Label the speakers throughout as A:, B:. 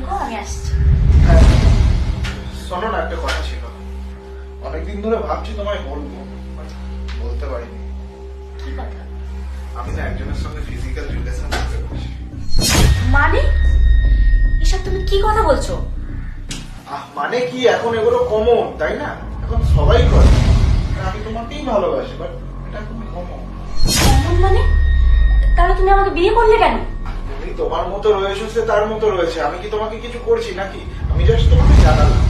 A: থেকো, আমি আসছি।
B: হ্যাঁ, শোনো না, একটা কথা ছিল। অনেকদিন ধরে ভাবছি তোমায় বলবো, বলতে পারিনি।
A: কি কথা?
B: আমি না একজনের সঙ্গে ফিজিক্যাল রিলেশন করতে পারছি।
A: মানে এসব তুমি কি কথা বলছো?
B: মানে কি, এখন এগুলো কমন, তাই না? এখন সবাই করে। আমি তোমাকেই ভালোবাসি, বাট এটা খুবই কমন।
A: এমন মানে? তাহলে তুমি আমাকে বিয়ে করলে কেন?
B: তুমি তোমার মতো রয়েছো, সে তার মতো রয়েছে। আমি কি তোমাকে কিছু করছি নাকি? আমি জাস্ট তোমাকে জানালাম।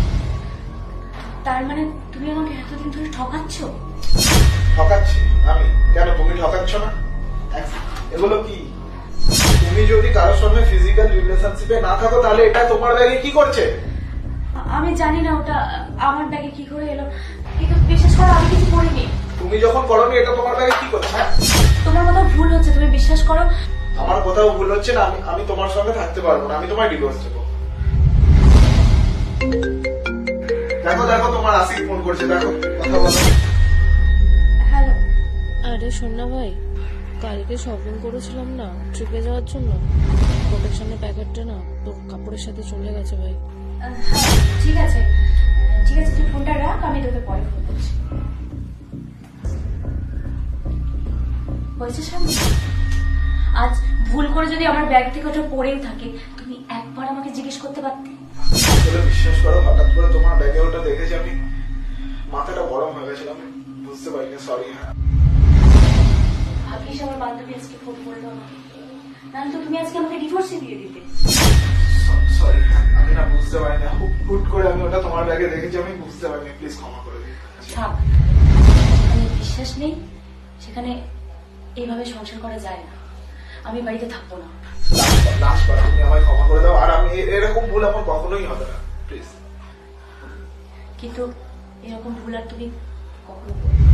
A: তার মানে তুমি আমাকে এতদিন ধরে ঠকাচ্ছ?
B: ঠকাচ্ছি আমি? কেন, তুমি ঠকাচ্ছ না? এগুলো কি? তুমি যদি কারোর সঙ্গে ফিজিক্যাল রিলেশনশিপে না থাকো, তাহলে এটা তোমার ব্যাগে কি করছে?
A: আমি জানি না ওটা আমার ব্যাগে কি করে এলো, কিন্তু বিশ্বাস করো আমি কিছু করিনি।
B: তুমি যখন করোনি, এটা তোমার ব্যাগে কি করছে? হ্যাঁ,
A: তোমার কোথাও ভুল হচ্ছে, তুমি বিশ্বাস করো।
B: আমার কোথাও ভুল হচ্ছে না। আমি তোমার সঙ্গে থাকতে পারবো না। আমি তোমায় ডিভোর্স দেবো। দেখো দেখো, তোমার আশিক ফোন করছে, দেখো, কথা বলো।
A: হ্যালো।
C: আরে শোন না ভাই, কালকে শপিং করেছিলাম না ট্রিপে যাওয়ার জন্য, প্রোটেকশনের প্যাকেটটা না তোর কাপড়ের সাথে চলে গেছে ভাই।
A: হ্যাঁ, ঠিক আছে ঠিক আছে, তুই ফোনটা রাখ, আমি তোকে পরে ফোন করছি। হয়েছে সামনে, আজ ভুল করে যদি আমার ব্যাগ থেকে ওটা পড়েই থাকে, তুমি একবার আমাকে জিজ্ঞেস করতে পারতে।
B: আসলে বিশ্বাস করো, হঠাৎ করে তোমার ব্যাগে ওটা দেখেছি, আমি মাথাটা গরম হয়ে গেছিল, আমি বুঝতে পারিনি। সরি। হ্যাঁ,
A: ভাবিস আমার বান্ধবী আজকে ফোন করলো আমাকে, নাহলে তো তুমি আজকে আমাকে ডিভোর্সে দিয়ে দিতে।
B: সরি। আমি না বুঝতে পারিনি, হুট করে আমি ওটা তোমার ব্যাগে দেখেছি, আমি বুঝতে পারিনি। প্লিজ ক্ষমা করে দিন।
A: থাক, আমি বিশ্বাস নেই সেখানে এইভাবে সংসার করা যায় না। আমি বাড়িতে থাকবো না।
B: লাস্ট বার তুমি আমায় ক্ষমা করে দাও, আর আমি এরকম ভুল আমার কখনোই হবে না, প্লিজ।
A: কিন্তু এরকম ভুল আর তুমি কখনো করবে না।